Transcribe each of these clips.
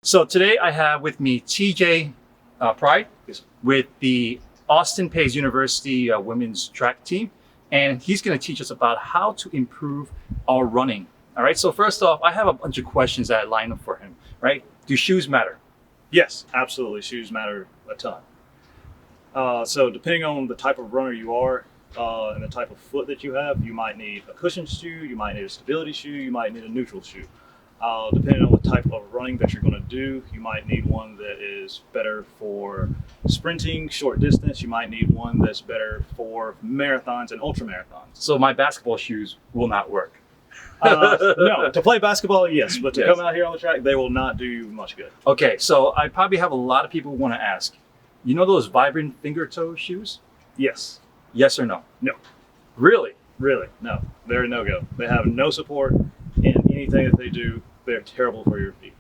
So today I have with me TJ Pride Yes. with the Austin Peays University women's track team, and he's going to teach us about how to improve our running. All right. So first off, I have a bunch of questions that I lined up for him. Right? Do shoes matter? Yes, absolutely. Shoes matter a ton. So depending on the type of runner you are and the type of foot that you have, you might need a cushion shoe, you might need a stability shoe, you might need a neutral shoe. Depending on the type of running that you're going to do, you might need one that is better for sprinting, short distance. You might need one that's better for marathons and ultra marathons. So my basketball shoes will not work. No, to play basketball, yes, but to Yes. come out here on the track, they will not do you much good. Okay. So I probably have a lot of people who want to ask, you know those vibrant finger toe shoes? Yes, Yes or no? No. Really? really, no, they're a no-go. They have no support in anything that they do. They're terrible for your feet.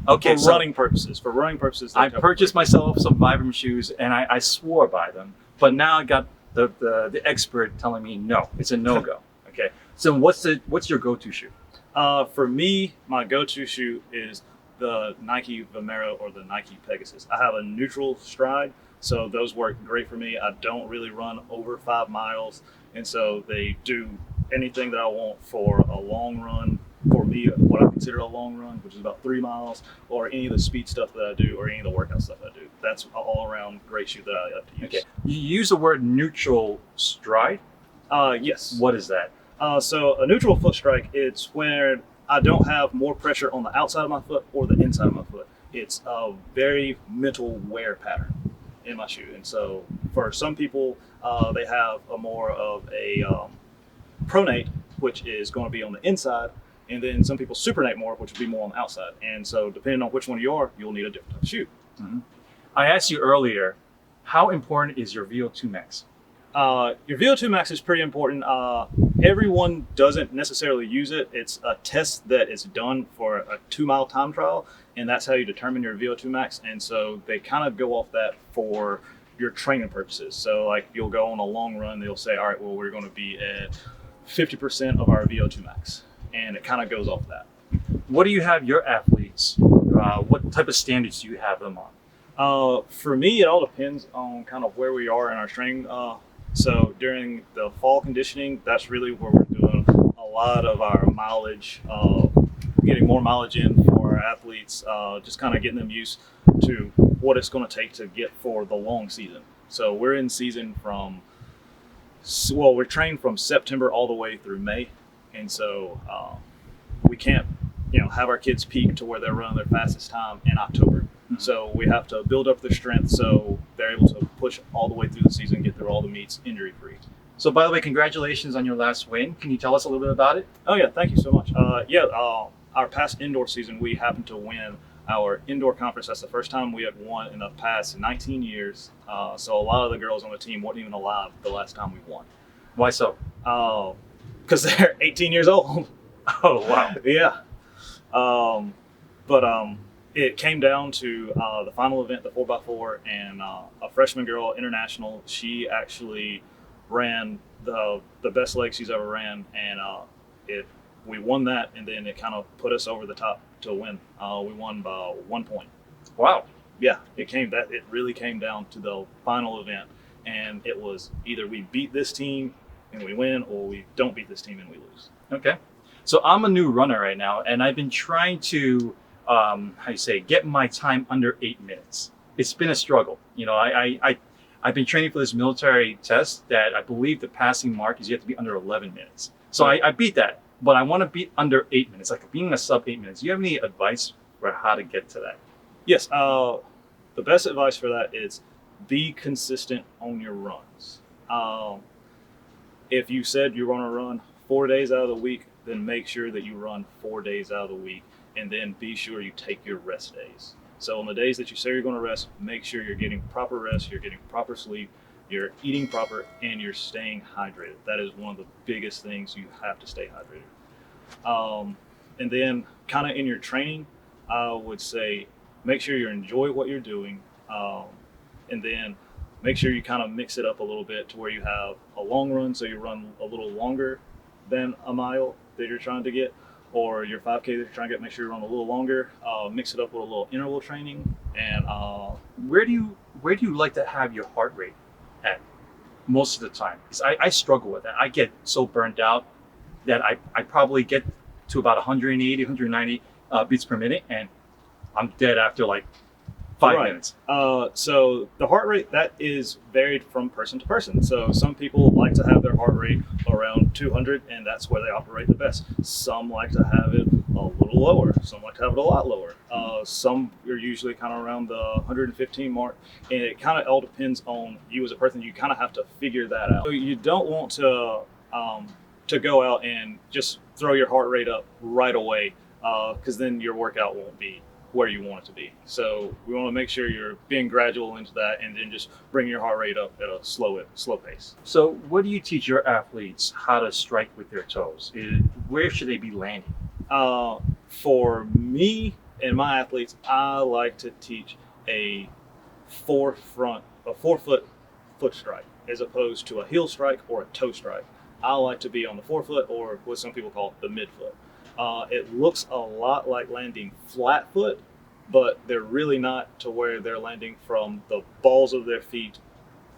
Okay. For running purposes. For running purposes, they're I terrible. purchased myself some Vibram shoes and I swore by them, but now I got the expert telling me no, it's a no-go. Okay, so what's your go-to shoe? For me, my go-to shoe is the Nike Vomero or the Nike Pegasus. I have a neutral stride, so those work great for me. I don't really run over 5 miles, and so they do anything that I want for a long run. For me, what I consider a long run, which is about 3 miles, or any of the speed stuff that I do, or any of the workout stuff I do. That's an all-around great shoe that I like to use. Okay, you use the word neutral stride. Yes. What is that? So a neutral foot strike, it's where I don't have more pressure on the outside of my foot or the inside of my foot. It's a very mental wear pattern in my shoe. And so for some people, they have a more of a pronate, which is going to be on the inside. And then some people supinate more, which would be more on the outside. And so depending on which one you are, you'll need a different type of shoe. Mm-hmm. I asked you earlier, how important is your VO2 max? Your VO2 max is pretty important. Everyone doesn't necessarily use it. It's a test that is done for a 2-mile time trial, and that's how you determine your VO2 max. And so they kind of go off that for your training purposes. So like you'll go on a long run, they'll say, all right, well, we're going to be at 50% of our VO2 max. And it kind of goes off that. What do you have your athletes? What type of standards do you have them on? For me, it all depends on kind of where we are in our training. So during the fall conditioning, that's really where we're doing a lot of our mileage, getting more mileage in for our athletes, just kind of getting them used to what it's going to take to get for the long season. So we're in season we're trained from September all the way through May. And so we can't, have our kids peak to where they're running their fastest time in October. Mm-hmm. So we have to build up their strength so they're able to push all the way through the season, get through all the meets injury-free. So by the way, congratulations on your last win. Can you tell us a little bit about it? Oh yeah, thank you so much. Our past indoor season, we happened to win our indoor conference. That's the first time we had won in the past 19 years. So a lot of the girls on the team weren't even alive the last time we won. Why so? Because they're 18 years old. Oh, wow. Yeah. It came down to the final event, the 4x4, and a freshman girl, international. She actually ran the best leg she's ever ran, and we won that, and then it kind of put us over the top to win. We won by 1 point. Wow. Yeah, it really came down to the final event, and it was either we beat this team and we win, or we don't beat this team and we lose. Okay. So I'm a new runner right now, and I've been trying to, get my time under 8 minutes. It's been a struggle. I've been training for this military test that I believe the passing mark is you have to be under 11 minutes. So I beat that, but I want to be under 8 minutes, like being a sub 8 minutes. Do you have any advice for how to get to that? Yes. The best advice for that is be consistent on your runs. If you said you're going to run 4 days out of the week, then make sure that you run 4 days out of the week, and then be sure you take your rest days. So on the days that you say you're going to rest, make sure you're getting proper rest, you're getting proper sleep, you're eating proper, and you're staying hydrated. That is one of the biggest things. You have to stay hydrated. And then kind of in your training, I would say make sure you enjoy what you're doing, and then make sure you kind of mix it up a little bit to where you have a long run, so you run a little longer than a mile that you're trying to get, or your 5K that you're trying to make sure you run a little longer, mix it up with a little interval training. And Where do you like to have your heart rate at most of the time? Because I struggle with that. I get so burnt out that I probably get to about 180, 190 beats per minute, and I'm dead after like 5 minutes. So the heart rate, that is varied from person to person. So some people like to have their heart rate around 200, and that's where they operate the best. Some like to have it a little lower. Some like to have it a lot lower. Some are usually kind of around the 115 mark, and it kind of all depends on you as a person. You kind of have to figure that out. So you don't want to go out and just throw your heart rate up right away, because then your workout won't be where you want it to be. So we want to make sure you're being gradual into that, and then just bring your heart rate up at a slow pace. So what do you teach your athletes how to strike with their toes? Where should they be landing? For me and my athletes, I like to teach a 4 foot foot strike as opposed to a heel strike or a toe strike. I like to be on the 4 foot, or what some people call the mid foot. It looks a lot like landing flat foot, but they're really not, to where they're landing from the balls of their feet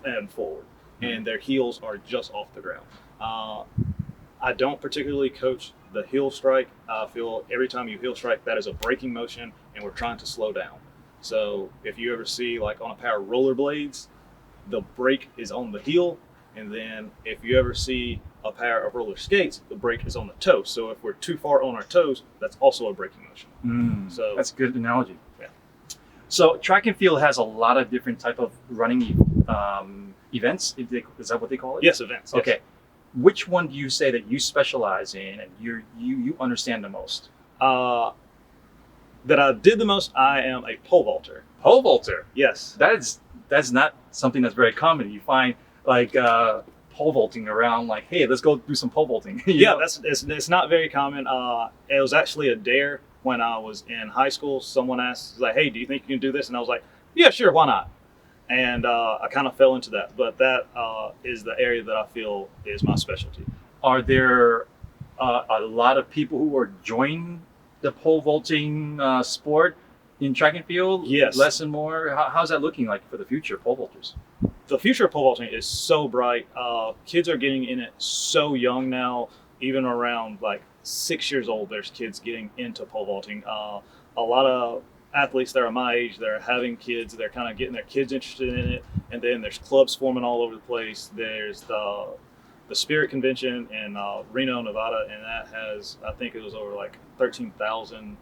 and forward, and their heels are just off the ground. I don't particularly coach the heel strike. I feel every time you heel strike, that is a braking motion, and we're trying to slow down. So if you ever see, like on a pair of rollerblades, the brake is on the heel, and then if you ever see a pair of roller skates, the brake is on the toe. So if we're too far on our toes, that's also a braking motion. So That's a good analogy. Yeah. So track and field has a lot of different type of running events. Is that what they call it? Yes, events. Yes. Okay. Which one do you say that you specialize in and you understand the most? That I did the most, I am a pole vaulter. Pole vaulter. Yes. That's not something that's very common. You find like pole vaulting around, like, hey, let's go do some pole vaulting. Yeah, it's not very common. It was actually a dare when I was in high school. Someone asked, like, hey, do you think you can do this? And I was like, yeah, sure, why not? And I kind of fell into that. But that is the area that I feel is my specialty. Are there a lot of people who are joining the pole vaulting sport in track and field? Yes. Less and more? How's that looking like for the future pole vaulters? The future of pole vaulting is so bright. Kids are getting in it so young now. Even around like 6 years old, there's kids getting into pole vaulting. A lot of athletes that are my age, they're having kids, they're kind of getting their kids interested in it. And then there's clubs forming all over the place. There's the Spirit Convention in Reno, Nevada, and that has, I think it was over like 13,000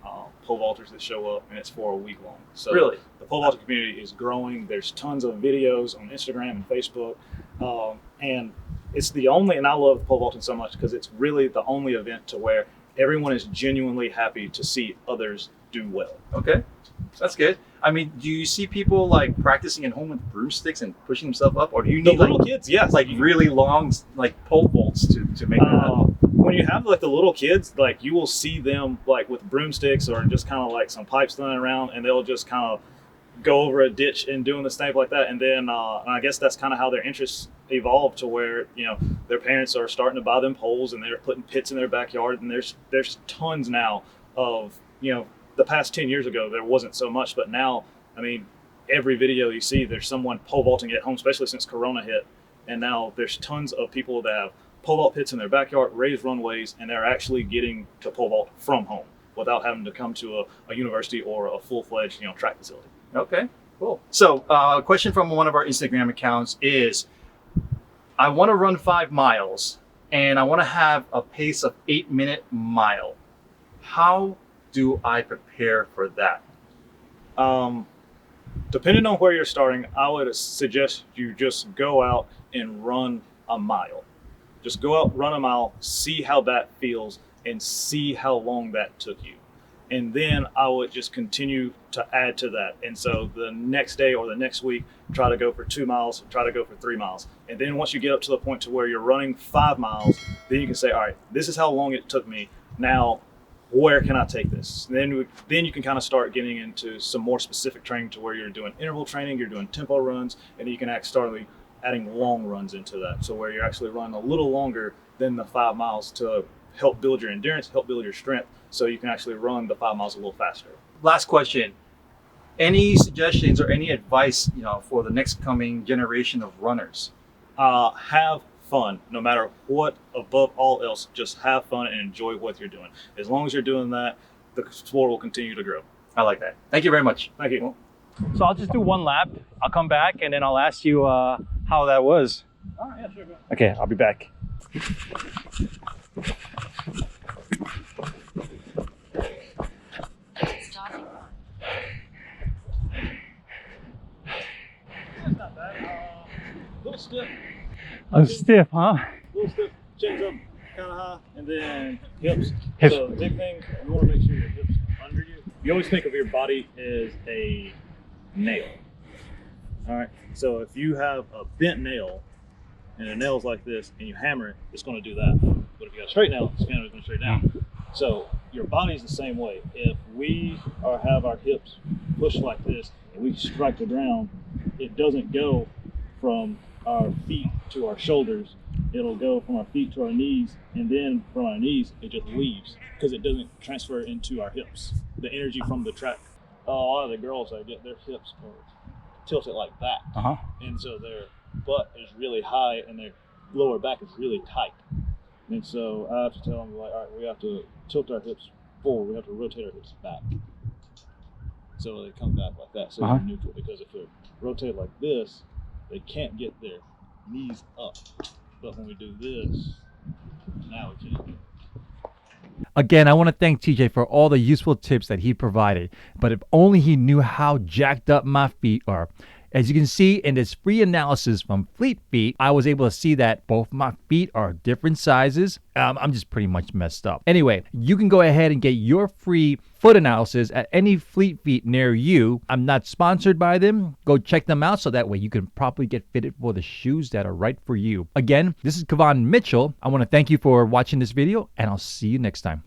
pole vaulters that show up, and it's for a week long. So Really? The pole vaulting community is growing. There's tons of videos on Instagram and Facebook, and it's the only, and I love pole vaulting so much because it's really the only event to where everyone is genuinely happy to see others do well. Okay, that's good. I mean, do you see people like practicing at home with broomsticks and pushing themselves up, or do you The need little like kids, yes. really long like pole vaults to make that happen? When you have like the little kids, like you will see them like with broomsticks or just kind of like some pipes thrown around, and they'll just kind of go over a ditch and doing the stuff like that. And then and I guess that's kind of how their interests evolved to where, you know, their parents are starting to buy them poles, and they're putting pits in their backyard. And there's tons now of, you know, the past 10 years ago, there wasn't so much, but now, I mean, every video you see, there's someone pole vaulting at home, especially since Corona hit. And now there's tons of people that have pole vault pits in their backyard, raised runways, and they're actually getting to pole vault from home without having to come to a university or a full-fledged, you know, track facility. Okay, cool. So a question from one of our Instagram accounts is, I want to run 5 miles and I want to have a pace of 8-minute mile. How do I prepare for that? Depending on where you're starting, I would suggest you just go out and run a mile. Just go out, run a mile, see how that feels, and see how long that took you. And then I would just continue to add to that. And so the next day or the next week, try to go for 2 miles, try to go for 3 miles. And then once you get up to the point to where you're running 5 miles, then you can say, all right, this is how long it took me. Now, where can I take this? And then you can kind of start getting into some more specific training to where you're doing interval training, you're doing tempo runs, and then you can start adding long runs into that. So where you're actually running a little longer than the 5 miles to help build your endurance, help build your strength, so you can actually run the 5 miles a little faster. Last question. Any suggestions or any advice, for the next coming generation of runners? Have fun, no matter what. Above all else, just have fun and enjoy what you're doing. As long as you're doing that, the sport will continue to grow. I like that. Thank you very much. Thank you. So I'll just do one lap. I'll come back and then I'll ask you how that was. All right, yeah, sure. Go. Okay, I'll be back. That's not bad. A little stiff. I'm stiff, huh? A little stiff. Chins up kind of high, and then hips. Hips. So the big thing, you want to make sure your hips are under you. You always think of your body as a nail. All right. So if you have a bent nail, and the nail's like this, and you hammer it, it's going to do that. But if you got a straight nail, it's going to straight down. So your body's the same way. If we have our hips pushed like this, and we strike the ground, it doesn't go from our feet to our shoulders. It'll go from our feet to our knees, and then from our knees, it just leaves because it doesn't transfer into our hips. The energy from the track. A lot of the girls, I get their hips are tilted like that. Uh-huh. And so their butt is really high and their lower back is really tight. And so I have to tell them, like, all right, we have to tilt our hips forward. We have to rotate our hips back. So they come back like that, so they're neutral. Because if they're rotated like this, they can't get their knees up. But when we do this, now we can. Again, I want to thank TJ for all the useful tips that he provided. But if only he knew how jacked up my feet are. As you can see in this free analysis from Fleet Feet, I was able to see that both my feet are different sizes. I'm just pretty much messed up. Anyway, you can go ahead and get your free foot analysis at any Fleet Feet near you. I'm not sponsored by them. Go check them out so that way you can properly get fitted for the shoes that are right for you. Again, this is Cavan Mitchell. I want to thank you for watching this video, and I'll see you next time.